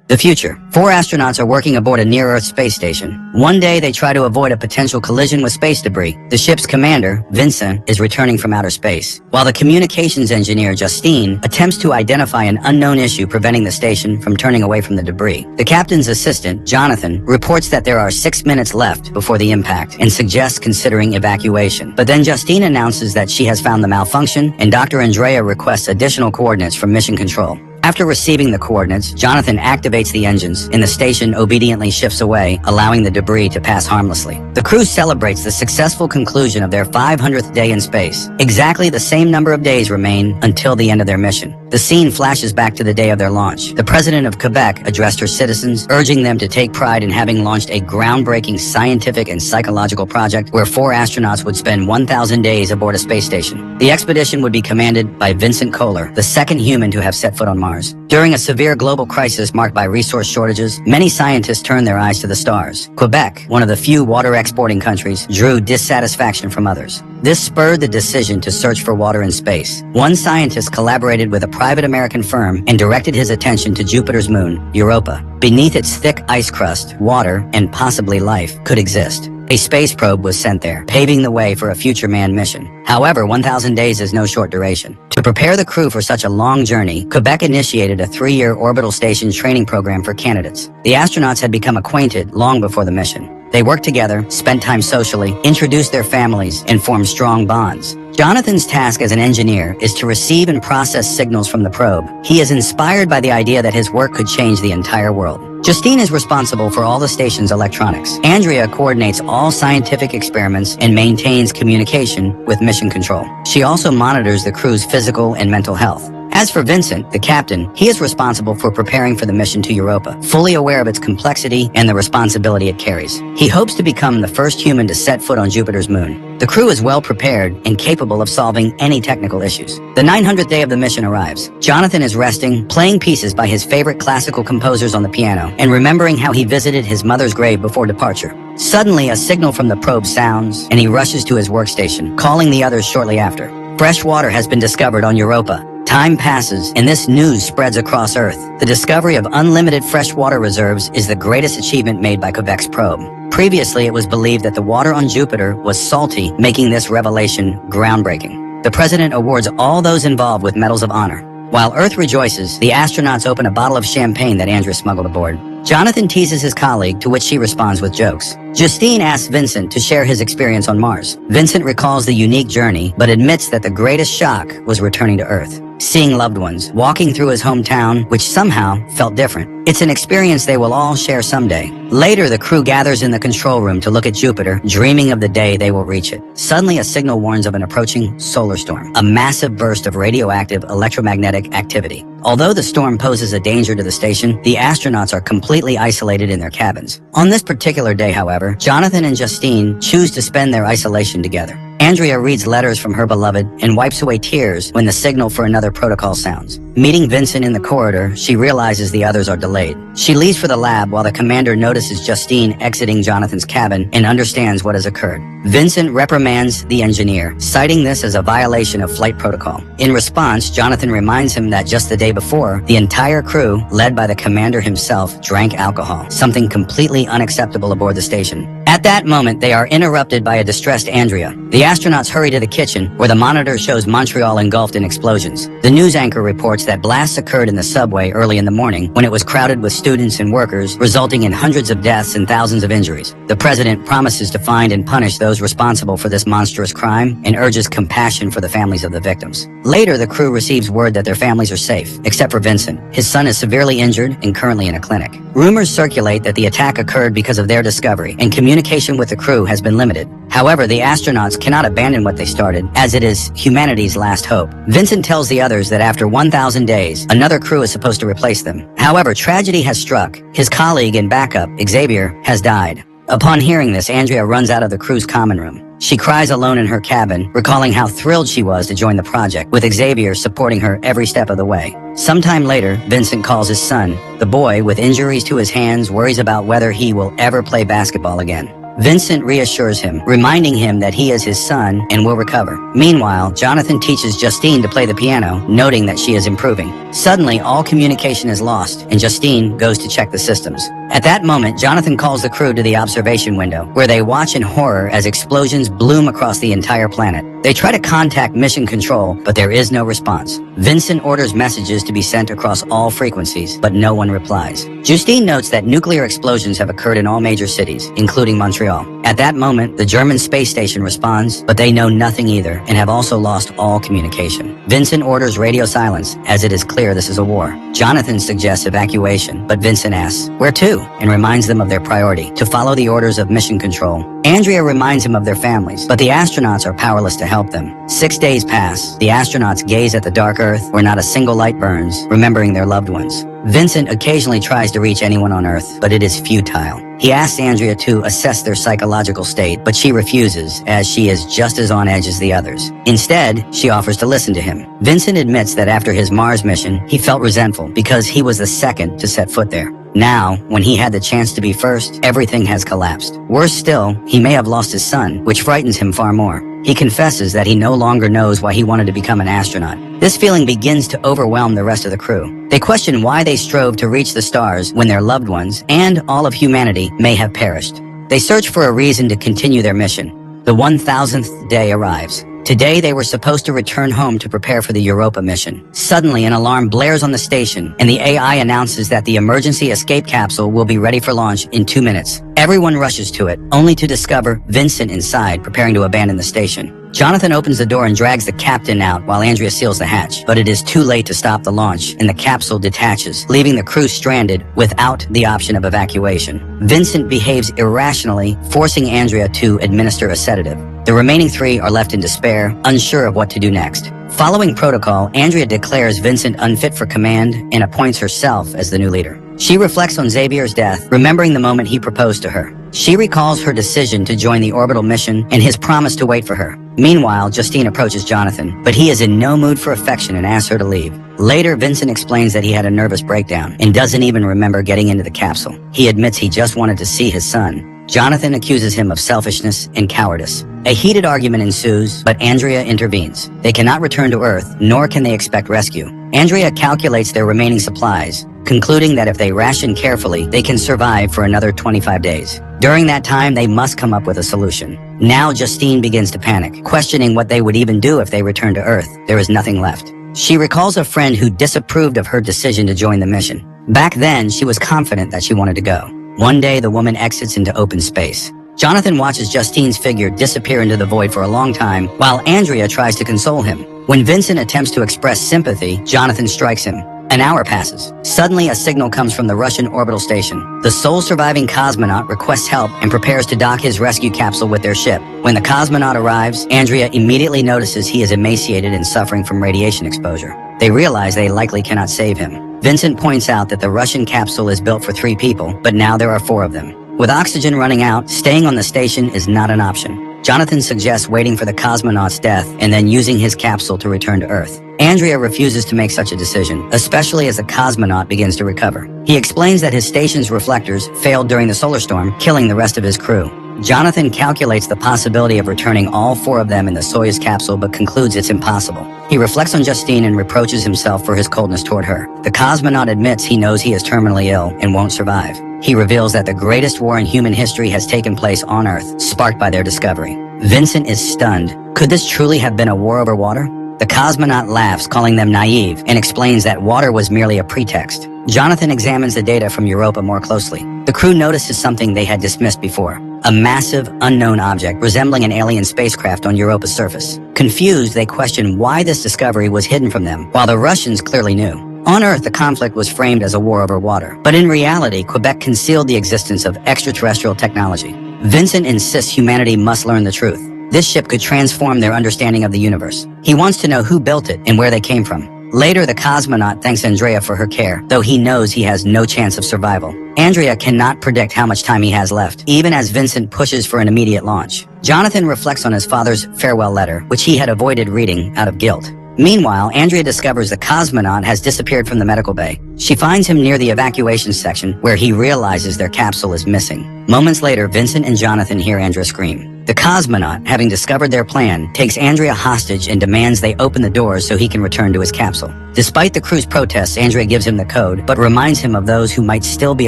The future. 4 astronauts are working aboard a near-Earth space station. One day, they try to avoid a potential collision with space debris. The ship's commander, Vincent, is returning from outer space, while the communications engineer, Justine, attempts to identify an unknown issue preventing the station from turning away from the debris. The captain's assistant, Jonathan, reports that there are 6 minutes left before the impact and suggests considering evacuation. But then Justine announces that she has found the malfunction, and Dr. Andrea requests additional coordinates from Mission Control. After receiving the coordinates, Jonathan activates the engines, and the station obediently shifts away, allowing the debris to pass harmlessly. The crew celebrates the successful conclusion of their 500th day in space. Exactly the same number of days remain until the end of their mission. The scene flashes back to the day of their launch. The president of Quebec addressed her citizens, urging them to take pride in having launched a groundbreaking scientific and psychological project where 4 astronauts would spend 1,000 days aboard a space station. The expedition would be commanded by Vincent Kohler, the second human to have set foot on Mars. During a severe global crisis marked by resource shortages, many scientists turned their eyes to the stars. Quebec, one of the few water exporting countries, drew dissatisfaction from others. This spurred the decision to search for water in space. One scientist collaborated with a private American firm and directed his attention to Jupiter's moon, Europa. Beneath its thick ice crust, water, and possibly life, could exist. A space probe was sent there, paving the way for a future manned mission. However, 1,000 days is no short duration. To prepare the crew for such a long journey, Quebec initiated a 3-year orbital station training program for candidates. The astronauts had become acquainted long before the mission. They worked together, spent time socially, introduced their families, and formed strong bonds. Jonathan's task as an engineer is to receive and process signals from the probe. He is inspired by the idea that his work could change the entire world. Justine is responsible for all the station's electronics. Andrea coordinates all scientific experiments and maintains communication with Mission Control. She also monitors the crew's physical and mental health. As for Vincent, the captain, he is responsible for preparing for the mission to Europa, fully aware of its complexity and the responsibility it carries. He hopes to become the first human to set foot on Jupiter's moon. The crew is well prepared and capable of solving any technical issues. The 900th day of the mission arrives. Jonathan is resting, playing pieces by his favorite classical composers on the piano, and remembering how he visited his mother's grave before departure. Suddenly, a signal from the probe sounds, and he rushes to his workstation, calling the others shortly after. Fresh water has been discovered on Europa. Time passes, and this news spreads across Earth. The discovery of unlimited freshwater reserves is the greatest achievement made by Quebec's probe. Previously, it was believed that the water on Jupiter was salty, making this revelation groundbreaking. The president awards all those involved with medals of honor. While Earth rejoices, the astronauts open a bottle of champagne that Andrea smuggled aboard. Jonathan teases his colleague, to which she responds with jokes. Justine asks Vincent to share his experience on Mars. Vincent recalls the unique journey, but admits that the greatest shock was returning to Earth. Seeing loved ones, walking through his hometown, which somehow felt different. It's an experience they will all share someday. Later, the crew gathers in the control room to look at Jupiter, dreaming of the day they will reach it. Suddenly, a signal warns of an approaching solar storm, a massive burst of radioactive electromagnetic activity. Although the storm poses a danger to the station, the astronauts are completely isolated in their cabins. On this particular day, however, Jonathan and Justine choose to spend their isolation together. Andrea reads letters from her beloved and wipes away tears when the signal for another protocol sounds. Meeting Vincent in the corridor, she realizes the others are delayed. She leaves for the lab while the commander notices Justine exiting Jonathan's cabin and understands what has occurred. Vincent reprimands the engineer, citing this as a violation of flight protocol. In response, Jonathan reminds him that just the day before, the entire crew, led by the commander himself, drank alcohol, something completely unacceptable aboard the station. At that moment, they are interrupted by a distressed Andrea. The astronauts hurry to the kitchen, where the monitor shows Montreal engulfed in explosions. The news anchor reports that blasts occurred in the subway early in the morning, when it was crowded with students and workers, resulting in hundreds of deaths and thousands of injuries. The president promises to find and punish those responsible for this monstrous crime and urges compassion for the families of the victims. Later, the crew receives word that their families are safe, except for Vincent. His son is severely injured and currently in a clinic. Rumors circulate that the attack occurred because of their discovery, and communication with the crew has been limited. However, the astronauts cannot abandon what they started, as it is humanity's last hope. Vincent tells the others that after 1,000 days, another crew is supposed to replace them. However, tragedy has struck. His colleague and backup, Xavier, has died. Upon hearing this, Andrea runs out of the crew's common room. She cries alone in her cabin, recalling how thrilled she was to join the project, with Xavier supporting her every step of the way. Sometime later, Vincent calls his son. The boy, with injuries to his hands, worries about whether he will ever play basketball again. Vincent reassures him, reminding him that he is his son and will recover. Meanwhile, Jonathan teaches Justine to play the piano, noting that she is improving. Suddenly, all communication is lost, and Justine goes to check the systems. At that moment, Jonathan calls the crew to the observation window, where they watch in horror as explosions bloom across the entire planet. They try to contact Mission Control, but there is no response. Vincent orders messages to be sent across all frequencies, but no one replies. Justine notes that nuclear explosions have occurred in all major cities, including Montreal. At that moment, the German space station responds, but they know nothing either and have also lost all communication. Vincent orders radio silence, as it is clear this is a war. Jonathan suggests evacuation, but Vincent asks, "Where to?" and reminds them of their priority, to follow the orders of Mission Control. Andrea reminds him of their families, but the astronauts are powerless to help them. 6 days pass. The astronauts gaze at the dark Earth, where not a single light burns, remembering their loved ones. Vincent occasionally tries to reach anyone on Earth, but it is futile. He asks Andrea to assess their psychological state, but she refuses, as she is just as on edge as the others. Instead, she offers to listen to him. Vincent admits that after his Mars mission, he felt resentful because he was the second to set foot there. Now, when he had the chance to be first, everything has collapsed. Worse still, he may have lost his son, which frightens him far more. He confesses that he no longer knows why he wanted to become an astronaut. This feeling begins to overwhelm the rest of the crew. They question why they strove to reach the stars when their loved ones and all of humanity may have perished. They search for a reason to continue their mission. The 1000th day arrives. Today, they were supposed to return home to prepare for the Europa mission. Suddenly, an alarm blares on the station, and the AI announces that the emergency escape capsule will be ready for launch in 2 minutes. Everyone rushes to it, only to discover Vincent inside, preparing to abandon the station. Jonathan opens the door and drags the captain out while Andrea seals the hatch, but it is too late to stop the launch, and the capsule detaches, leaving the crew stranded without the option of evacuation. Vincent behaves irrationally, forcing Andrea to administer a sedative. The remaining 3 are left in despair, unsure of what to do next. Following protocol, Andrea declares Vincent unfit for command and appoints herself as the new leader. She reflects on Xavier's death, remembering the moment he proposed to her. She recalls her decision to join the orbital mission and his promise to wait for her. Meanwhile, Justine approaches Jonathan, but he is in no mood for affection and asks her to leave. Later, Vincent explains that he had a nervous breakdown and doesn't even remember getting into the capsule. He admits he just wanted to see his son. Jonathan accuses him of selfishness and cowardice. A heated argument ensues, but Andrea intervenes. They cannot return to Earth, nor can they expect rescue. Andrea calculates their remaining supplies, concluding that if they ration carefully, they can survive for another 25 days. During that time, they must come up with a solution. Now Justine begins to panic, questioning what they would even do if they return to Earth. There is nothing left. She recalls a friend who disapproved of her decision to join the mission. Back then, she was confident that she wanted to go. One day, the woman exits into open space. Jonathan watches Justine's figure disappear into the void for a long time, while Andrea tries to console him. When Vincent attempts to express sympathy, Jonathan strikes him. An hour passes. Suddenly, a signal comes from the Russian orbital station. The sole surviving cosmonaut requests help and prepares to dock his rescue capsule with their ship. When the cosmonaut arrives, Andrea immediately notices he is emaciated and suffering from radiation exposure. They realize they likely cannot save him. Vincent points out that the Russian capsule is built for 3 people, but now there are 4 of them. With oxygen running out, staying on the station is not an option. Jonathan suggests waiting for the cosmonaut's death and then using his capsule to return to Earth. Andrea refuses to make such a decision, especially as the cosmonaut begins to recover. He explains that his station's reflectors failed during the solar storm, killing the rest of his crew. Jonathan calculates the possibility of returning all 4 of them in the Soyuz capsule, but concludes it's impossible. He reflects on Justine and reproaches himself for his coldness toward her. The cosmonaut admits he knows he is terminally ill and won't survive. He reveals that the greatest war in human history has taken place on Earth, sparked by their discovery. Vincent is stunned. Could this truly have been a war over water? The cosmonaut laughs, calling them naive, and explains that water was merely a pretext. Jonathan examines the data from Europa more closely. The crew notices something they had dismissed before. A massive, unknown object resembling an alien spacecraft on Europa's surface. Confused, they question why this discovery was hidden from them, while the Russians clearly knew. On Earth, the conflict was framed as a war over water, but in reality, Quebec concealed the existence of extraterrestrial technology. Vincent insists humanity must learn the truth. This ship could transform their understanding of the universe. He wants to know who built it and where they came from. Later, the cosmonaut thanks Andrea for her care, though he knows he has no chance of survival. Andrea cannot predict how much time he has left, even as Vincent pushes for an immediate launch. Jonathan reflects on his father's farewell letter, which he had avoided reading out of guilt. Meanwhile, Andrea discovers the cosmonaut has disappeared from the medical bay. She finds him near the evacuation section, where he realizes their capsule is missing. Moments later, Vincent and Jonathan hear Andrea scream. The cosmonaut, having discovered their plan, takes Andrea hostage and demands they open the doors so he can return to his capsule. Despite the crew's protests, Andrea gives him the code, but reminds him of those who might still be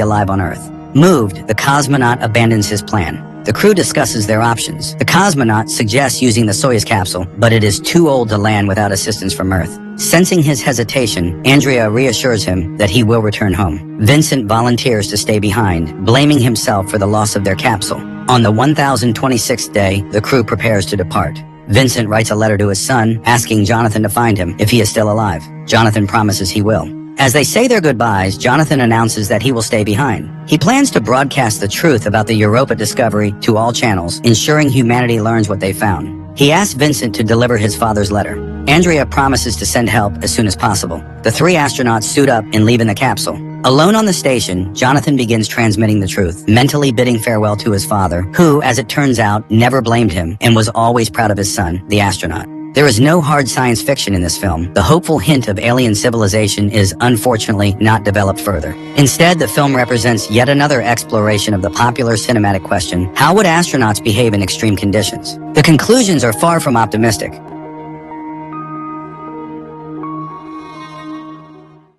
alive on Earth. Moved, the cosmonaut abandons his plan. The crew discusses their options. The cosmonaut suggests using the Soyuz capsule, but it is too old to land without assistance from Earth. Sensing his hesitation, Andrea reassures him that he will return home. Vincent volunteers to stay behind, blaming himself for the loss of their capsule. On the 1026th day, the crew prepares to depart. Vincent writes a letter to his son, asking Jonathan to find him if he is still alive. Jonathan promises he will. As they say their goodbyes, Jonathan announces that he will stay behind. He plans to broadcast the truth about the Europa discovery to all channels, ensuring humanity learns what they found. He asks Vincent to deliver his father's letter. Andrea promises to send help as soon as possible. The three astronauts suit up and leave in the capsule. Alone on the station, Jonathan begins transmitting the truth, mentally bidding farewell to his father, who, as it turns out, never blamed him and was always proud of his son, the astronaut. There is no hard science fiction in this film. The hopeful hint of alien civilization is unfortunately not developed further. Instead, the film represents yet another exploration of the popular cinematic question, how would astronauts behave in extreme conditions? The conclusions are far from optimistic.